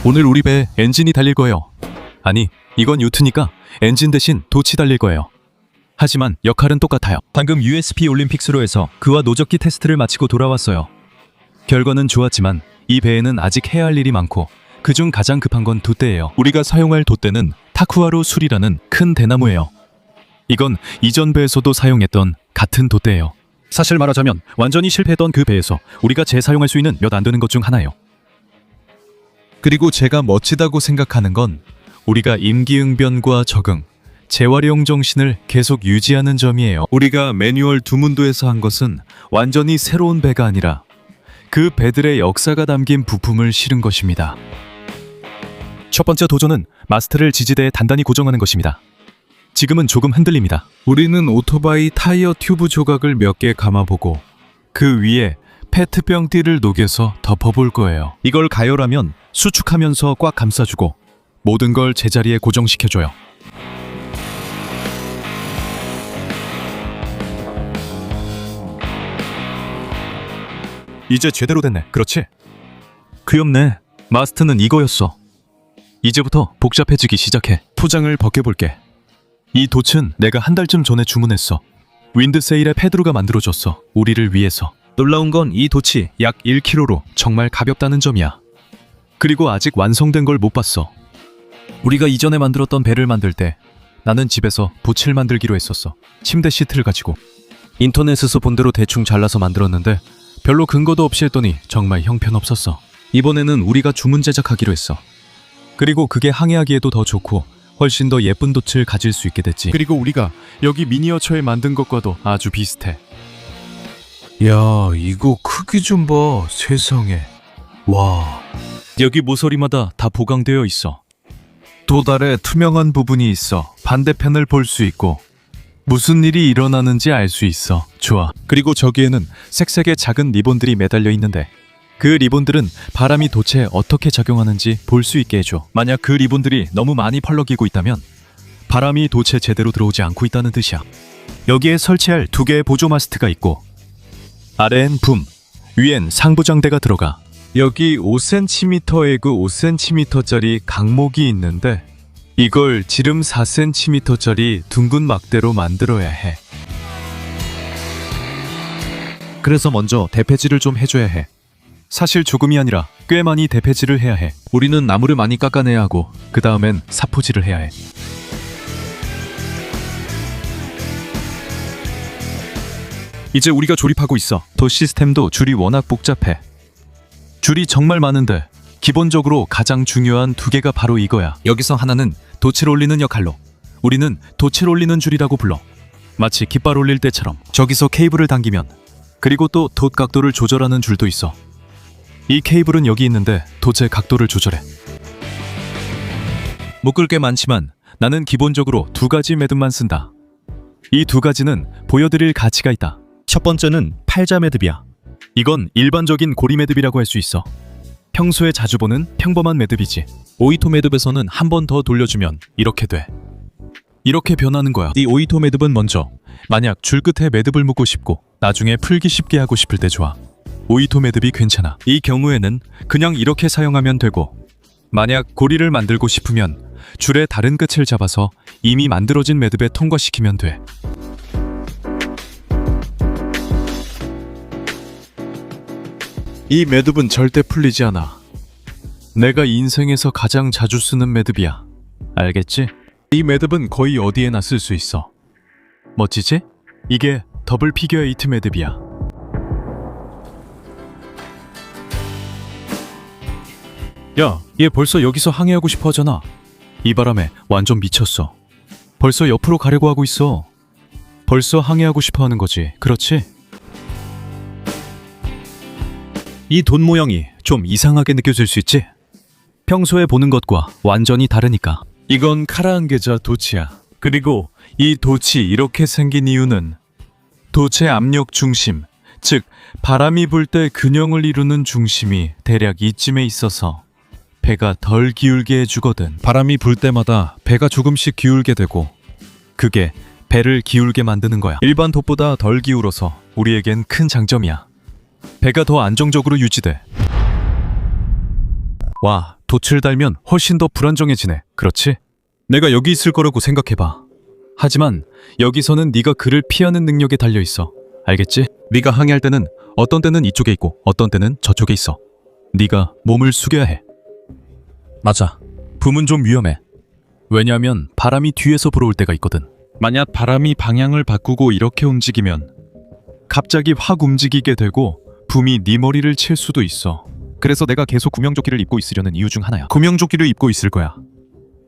오늘 우리 배에 엔진이 달릴 거예요. 아니, 이건 요트니까 엔진 대신 돛이 달릴 거예요. 하지만 역할은 똑같아요. 방금 USP 올림픽스로에서 그와 노적기 테스트를 마치고 돌아왔어요. 결과는 좋았지만 이 배에는 아직 해야 할 일이 많고 그중 가장 급한 건 돛대예요. 우리가 사용할 돛대는 타쿠아루 술이라는 큰 대나무예요. 이건 이전 배에서도 사용했던 같은 돛대예요. 사실 말하자면 완전히 실패했던 그 배에서 우리가 재사용할 수 있는 몇 안 되는 것 중 하나예요. 그리고 제가 멋지다고 생각하는 건 우리가 임기응변과 적응, 재활용 정신을 계속 유지하는 점이에요. 우리가 매뉴얼 두문도에서 한 것은 완전히 새로운 배가 아니라 그 배들의 역사가 담긴 부품을 실은 것입니다. 첫 번째 도전은 마스트를 지지대에 단단히 고정하는 것입니다. 지금은 조금 흔들립니다. 우리는 오토바이 타이어 튜브 조각을 몇 개 감아보고 그 위에 페트병띠를 녹여서 덮어볼 거예요. 이걸 가열하면 수축하면서 꽉 감싸주고 모든 걸 제자리에 고정시켜줘요. 이제 제대로 됐네. 그렇지? 귀엽네. 마스트는 이거였어. 이제부터 복잡해지기 시작해. 포장을 벗겨볼게. 이 돛은 내가 한 달쯤 전에 주문했어. 윈드세일의 페드로가 만들어줬어. 우리를 위해서. 놀라운 건 이 돛이 약 1kg로 정말 가볍다는 점이야. 그리고 아직 완성된 걸 못 봤어. 우리가 이전에 만들었던 배를 만들 때 나는 집에서 돛을 만들기로 했었어. 침대 시트를 가지고. 인터넷에서 본 대로 대충 잘라서 만들었는데 별로 근거도 없이 했더니 정말 형편없었어. 이번에는 우리가 주문 제작하기로 했어. 그리고 그게 항해하기에도 더 좋고 훨씬 더 예쁜 돛을 가질 수 있게 됐지. 그리고 우리가 여기 미니어처에 만든 것과도 아주 비슷해. 야, 이거 크기 좀 봐. 세상에. 와. 여기 모서리마다 다 보강되어 있어. 돛 아래 투명한 부분이 있어. 반대편을 볼 수 있고 무슨 일이 일어나는지 알 수 있어. 좋아. 그리고 저기에는 색색의 작은 리본들이 매달려 있는데 그 리본들은 바람이 돛에 어떻게 작용하는지 볼 수 있게 해줘. 만약 그 리본들이 너무 많이 펄럭이고 있다면 바람이 돛에 제대로 들어오지 않고 있다는 뜻이야. 여기에 설치할 2개의 보조 마스트가 있고 아래엔 붐, 위엔 상부장대가 들어가. 여기 5cm 에그 5cm짜리 강목이 있는데 이걸 지름 4cm짜리 둥근 막대로 만들어야 해. 그래서 먼저 대패질을 좀 해줘야 해. 사실 조금이 아니라 꽤 많이 대패질을 해야 해. 우리는 나무를 많이 깎아내야 하고 그 다음엔 사포질을 해야 해. 이제 우리가 조립하고 있어. 돛 시스템도 줄이 워낙 복잡해. 줄이 정말 많은데 기본적으로 가장 중요한 2개가 바로 이거야. 여기서 하나는 돛을 올리는 역할로 우리는 돛을 올리는 줄이라고 불러. 마치 깃발 올릴 때처럼. 저기서 케이블을 당기면 그리고 또 돛 각도를 조절하는 줄도 있어. 이 케이블은 여기 있는데 돛의 각도를 조절해. 묶을 게 많지만 나는 기본적으로 2가지 매듭만 쓴다. 이 2가지는 보여드릴 가치가 있다. 첫 번째는 팔자 매듭이야. 이건 일반적인 고리 매듭이라고 할 수 있어. 평소에 자주 보는 평범한 매듭이지. 오이토 매듭에서는 한 번 더 돌려주면 이렇게 돼. 이렇게 변하는 거야. 이 오이토 매듭은 먼저 만약 줄 끝에 매듭을 묶고 싶고 나중에 풀기 쉽게 하고 싶을 때 좋아. 오이토 매듭이 괜찮아. 이 경우에는 그냥 이렇게 사용하면 되고 만약 고리를 만들고 싶으면 줄의 다른 끝을 잡아서 이미 만들어진 매듭에 통과시키면 돼. 이 매듭은 절대 풀리지 않아. 내가 인생에서 가장 자주 쓰는 매듭이야. 알겠지? 이 매듭은 거의 어디에나 쓸 수 있어. 멋지지? 이게 더블 피겨 8 매듭이야. 야, 얘 벌써 여기서 항해하고 싶어 하잖아. 이 바람에 완전 미쳤어. 벌써 옆으로 가려고 하고 있어. 벌써 항해하고 싶어 하는 거지. 그렇지? 이 돛 모양이 좀 이상하게 느껴질 수 있지? 평소에 보는 것과 완전히 다르니까. 이건 카라한계자 돛이야. 그리고 이 돛이 이렇게 생긴 이유는 돛의 압력 중심, 즉 바람이 불 때 균형을 이루는 중심이 대략 이쯤에 있어서 배가 덜 기울게 해주거든. 바람이 불 때마다 배가 조금씩 기울게 되고 그게 배를 기울게 만드는 거야. 일반 돛보다 덜 기울어서 우리에겐 큰 장점이야. 배가 더 안정적으로 유지돼. 와, 돛을 달면 훨씬 더 불안정해지네. 그렇지? 내가 여기 있을 거라고 생각해봐. 하지만 여기서는 네가 그를 피하는 능력에 달려있어. 알겠지? 네가 항해할 때는 어떤 때는 이쪽에 있고 어떤 때는 저쪽에 있어. 네가 몸을 숙여야 해. 맞아. 붐은 좀 위험해. 왜냐하면 바람이 뒤에서 불어올 때가 있거든. 만약 바람이 방향을 바꾸고 이렇게 움직이면 갑자기 확 움직이게 되고 붐이 네 머리를 칠 수도 있어. 그래서 내가 계속 구명조끼를 입고 있으려는 이유 중 하나야. 구명조끼를 입고 있을 거야.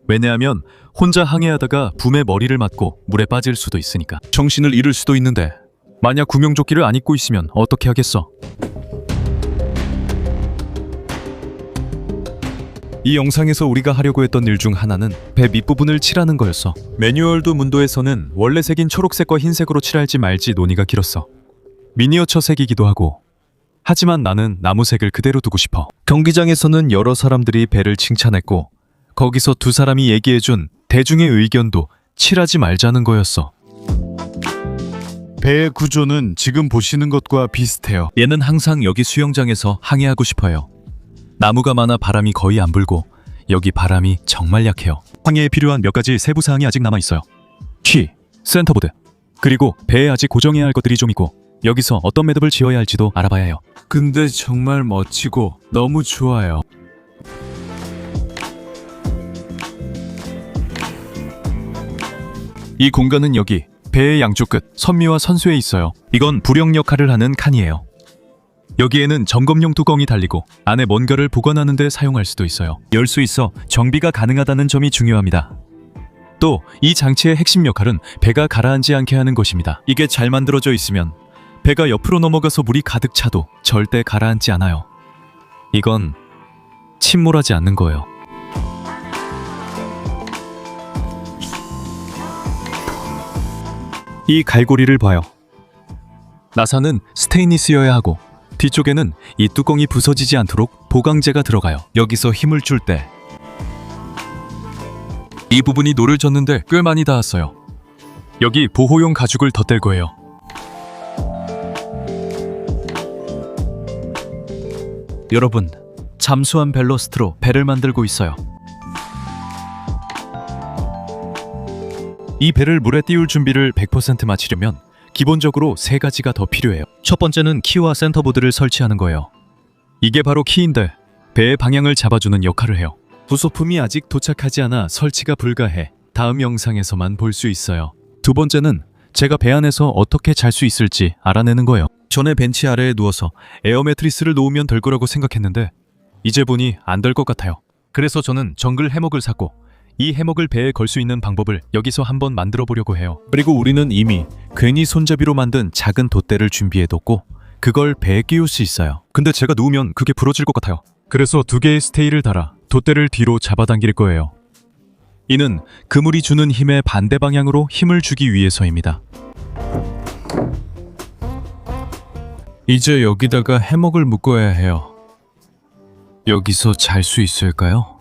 왜냐하면 혼자 항해하다가 붐에 머리를 맞고 물에 빠질 수도 있으니까. 정신을 잃을 수도 있는데 만약 구명조끼를 안 입고 있으면 어떻게 하겠어? 이 영상에서 우리가 하려고 했던 일 중 하나는 배 밑부분을 칠하는 거였어. 매뉴얼도 문도에서는 원래 색인 초록색과 흰색으로 칠할지 말지 논의가 길었어. 미니어처 색이기도 하고. 하지만 나는 나무색을 그대로 두고 싶어. 경기장에서는 여러 사람들이 배를 칭찬했고 거기서 두 사람이 얘기해준 대중의 의견도 칠하지 말자는 거였어. 배의 구조는 지금 보시는 것과 비슷해요. 얘는 항상 여기 수영장에서 항해하고 싶어요. 나무가 많아 바람이 거의 안 불고 여기 바람이 정말 약해요. 항해에 필요한 몇 가지 세부 사항이 아직 남아 있어요. 키, 센터보드, 그리고 배에 아직 고정해야 할 것들이 좀 있고 여기서 어떤 매듭을 지어야 할지도 알아봐야 해요. 근데 정말 멋지고 너무 좋아요. 이 공간은 여기 배의 양쪽 끝 선미와 선수에 있어요. 이건 부령 역할을 하는 칸이에요. 여기에는 점검용 뚜껑이 달리고 안에 뭔가를 보관하는 데 사용할 수도 있어요. 열 수 있어 정비가 가능하다는 점이 중요합니다. 또 이 장치의 핵심 역할은 배가 가라앉지 않게 하는 것입니다. 이게 잘 만들어져 있으면 배가 옆으로 넘어가서 물이 가득 차도 절대 가라앉지 않아요. 이건 침몰하지 않는 거예요. 이 갈고리를 봐요. 나사는 스테인리스여야 하고 뒤쪽에는 이 뚜껑이 부서지지 않도록 보강제가 들어가요. 여기서 힘을 줄 때 이 부분이 노를 젓는데 꽤 많이 닿았어요. 여기 보호용 가죽을 덧댈 거예요. 여러분, 잠수함 벨러스트로 배를 만들고 있어요. 이 배를 물에 띄울 준비를 100% 마치려면 기본적으로 세 가지가 더 필요해요. 첫 번째는 키와 센터보드를 설치하는 거예요. 이게 바로 키인데 배의 방향을 잡아주는 역할을 해요. 부속품이 아직 도착하지 않아 설치가 불가해. 다음 영상에서만 볼 수 있어요. 두 번째는 제가 배 안에서 어떻게 잘 수 있을지 알아내는 거예요. 전에 벤치 아래에 누워서 에어 매트리스를 놓으면 될 거라고 생각했는데 이제 보니 안 될 것 같아요. 그래서 저는 정글 해먹을 샀고 이 해먹을 배에 걸 수 있는 방법을 여기서 한번 만들어 보려고 해요. 그리고 우리는 이미 괜히 손잡이로 만든 작은 돛대를 준비해뒀고 그걸 배에 끼울 수 있어요. 근데 제가 누우면 그게 부러질 것 같아요. 그래서 두 개의 스테이를 달아 돛대를 뒤로 잡아당길 거예요. 이는 그물이 주는 힘의 반대 방향으로 힘을 주기 위해서입니다. 이제 여기다가 해먹을 묶어야 해요. 여기서 잘 수 있을까요?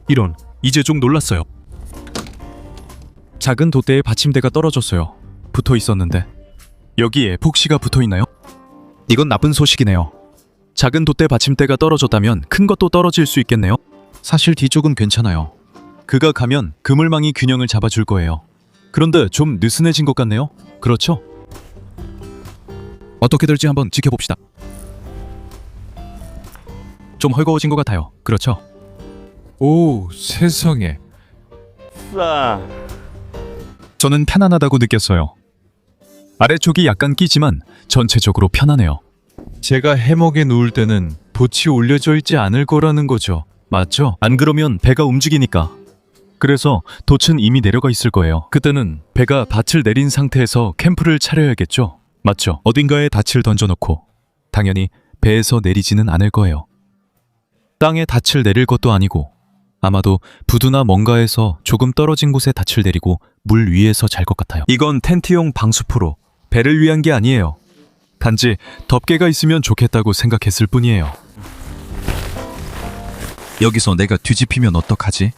이런, 이제 좀 놀랐어요. 작은 돛대에 받침대가 떨어졌어요. 붙어 있었는데 여기에 폭시가 붙어 있나요? 이건 나쁜 소식이네요. 작은 돛대 받침대가 떨어졌다면 큰 것도 떨어질 수 있겠네요. 사실 뒤쪽은 괜찮아요. 그가 가면 그물망이 균형을 잡아줄 거예요. 그런데 좀 느슨해진 것 같네요. 그렇죠? 어떻게 될지 한번 지켜봅시다. 좀 헐거워진 것 같아요. 그렇죠? 오, 세상에. 저는 편안하다고 느꼈어요. 아래쪽이 약간 끼지만 전체적으로 편하네요. 제가 해먹에 누울 때는 돛이 올려져 있지 않을 거라는 거죠. 맞죠? 안 그러면 배가 움직이니까. 그래서 돛은 이미 내려가 있을 거예요. 그때는 배가 닻을 내린 상태에서 캠프를 차려야겠죠? 맞죠? 어딘가에 닻을 던져놓고 당연히 배에서 내리지는 않을 거예요. 땅에 닻을 내릴 것도 아니고 아마도 부두나 뭔가에서 조금 떨어진 곳에 닻을 내리고 물 위에서 잘 것 같아요. 이건 텐트용 방수포로 배를 위한 게 아니에요. 단지 덮개가 있으면 좋겠다고 생각했을 뿐이에요. 여기서 내가 뒤집히면 어떡하지?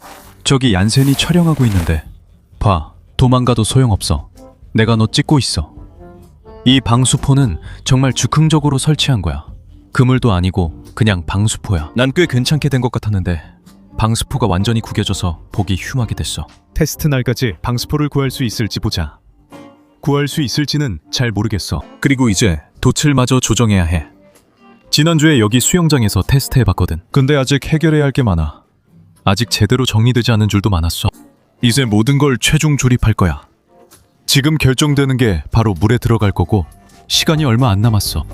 저기 얀센이 촬영하고 있는데 봐, 도망가도 소용없어. 내가 너 찍고 있어. 이 방수포는 정말 즉흥적으로 설치한 거야. 그물도 아니고 그냥 방수포야. 난 꽤 괜찮게 된 것 같았는데 방수포가 완전히 구겨져서 보기 흉하게 됐어. 테스트 날까지 방수포를 구할 수 있을지 보자. 구할 수 있을지는 잘 모르겠어. 그리고 이제 돛을마저 조정해야 해. 지난주에 여기 수영장에서 테스트해봤거든. 근데 아직 해결해야 할 게 많아. 아직 제대로 정리되지 않은 줄도 많았어. 이제 모든 걸 최종 조립할 거야. 지금 결정되는 게 바로 물에 들어갈 거고 시간이 얼마 안 남았어.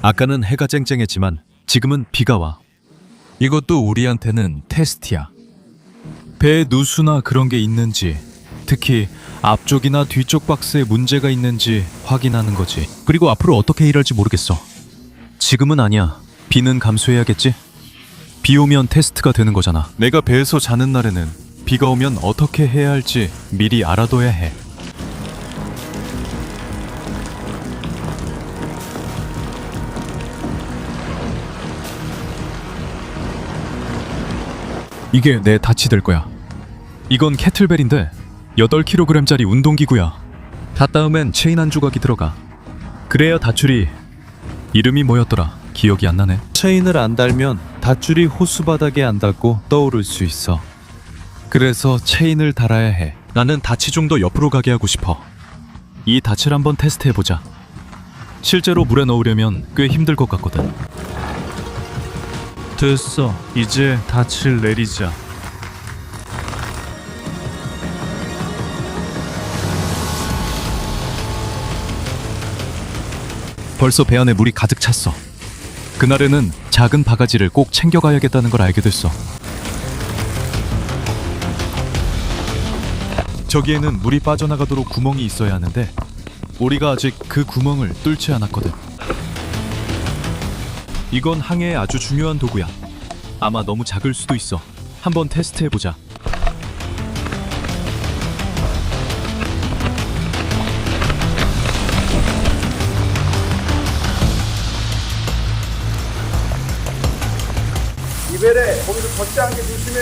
아까는 해가 쨍쨍했지만 지금은 비가 와. 이것도 우리한테는 테스트야. 배에 누수나 그런 게 있는지, 특히 앞쪽이나 뒤쪽 박스에 문제가 있는지 확인하는 거지. 그리고 앞으로 어떻게 일할지 모르겠어. 지금은 아니야. 비는 감수해야겠지? 비 오면 테스트가 되는 거잖아. 내가 배에서 자는 날에는 비가 오면 어떻게 해야 할지 미리 알아둬야 해. 이게 내 닻이 될 거야. 이건 캐틀벨인데 8kg짜리 운동기구야. 다 닿으면 체인 한 조각이 들어가. 그래야 밧줄이 이름이 뭐였더라? 기억이 안 나네. 체인을 안 달면 밧줄이 호수바닥에 안 닿고 떠오를 수 있어. 그래서 체인을 달아야 해. 나는 닻이 좀 더 옆으로 가게 하고 싶어. 이 닻을 한번 테스트해보자. 실제로 물에 넣으려면 꽤 힘들 것 같거든. 됐어. 이제 닻을 내리자. 벌써 배 안에 물이 가득 찼어. 그날에는 작은 바가지를 꼭 챙겨가야겠다는 걸 알게 됐어. 저기에는 물이 빠져나가도록 구멍이 있어야 하는데 우리가 아직 그 구멍을 뚫지 않았거든. 이건 항해에 아주 중요한 도구야. 아마 너무 작을 수도 있어. 한번 테스트해보자. 이베레, 거기서 젖지 않게 조심해.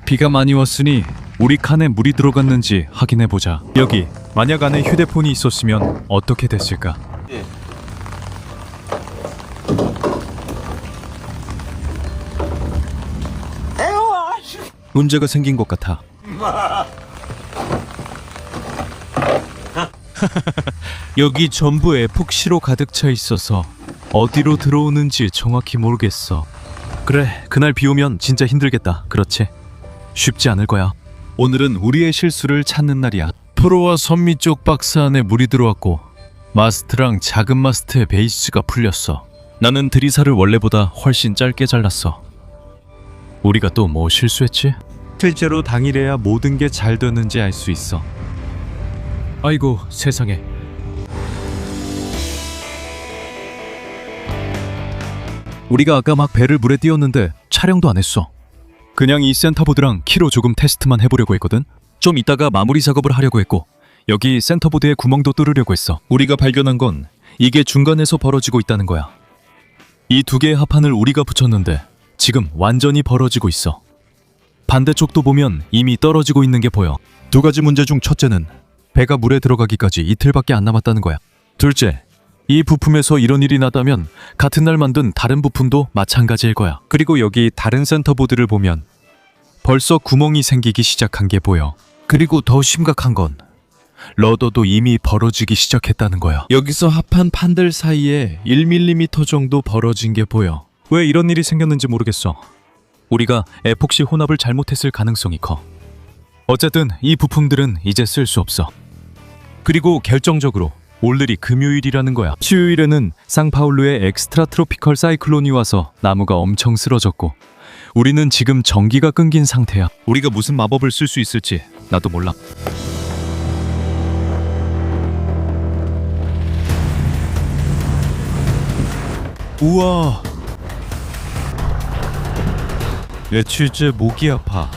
비가 많이 왔으니 우리 칸에 물이 들어갔는지 확인해보자. 여기, 만약 안에 휴대폰이 있었으면 어떻게 됐을까? 예. 문제가 생긴 것 같아. 여기 전부 에폭시로 가득 차 있어서 어디로 들어오는지 정확히 모르겠어. 그래, 그날 비 오면 진짜 힘들겠다. 그렇지? 쉽지 않을 거야. 오늘은 우리의 실수를 찾는 날이야. 프로와 선미 쪽 박스 안에 물이 들어왔고 마스트랑 작은 마스트의 베이스가 풀렸어. 나는 드리사를 원래보다 훨씬 짧게 잘랐어. 우리가 또 뭐 실수했지? 실제로 당일에야 모든 게 잘 됐는지 알 수 있어. 아이고 세상에. 우리가 아까 막 배를 물에 띄웠는데 촬영도 안 했어. 그냥 이 센터보드랑 키로 조금 테스트만 해보려고 했거든. 좀 이따가 마무리 작업을 하려고 했고 여기 센터보드에 구멍도 뚫으려고 했어. 우리가 발견한 건 이게 중간에서 벌어지고 있다는 거야. 이 두 개의 합판을 우리가 붙였는데 지금 완전히 벌어지고 있어. 반대쪽도 보면 이미 떨어지고 있는 게 보여. 두 가지 문제 중 첫째는 배가 물에 들어가기까지 이틀밖에 안 남았다는 거야. 둘째, 이 부품에서 이런 일이 나다면 같은 날 만든 다른 부품도 마찬가지일 거야. 그리고 여기 다른 센터보드를 보면 벌써 구멍이 생기기 시작한 게 보여. 그리고 더 심각한 건 러더도 이미 벌어지기 시작했다는 거야. 여기서 합판 판들 사이에 1mm 정도 벌어진 게 보여. 왜 이런 일이 생겼는지 모르겠어. 우리가 에폭시 혼합을 잘못했을 가능성이 커. 어쨌든 이 부품들은 이제 쓸 수 없어. 그리고 결정적으로 오늘이 금요일이라는 거야. 수요일에는 상파울루에 엑스트라 트로피컬 사이클론이 와서 나무가 엄청 쓰러졌고 우리는 지금 전기가 끊긴 상태야. 우리가 무슨 마법을 쓸 수 있을지 나도 몰라. 우와, 며칠째 목이 아파.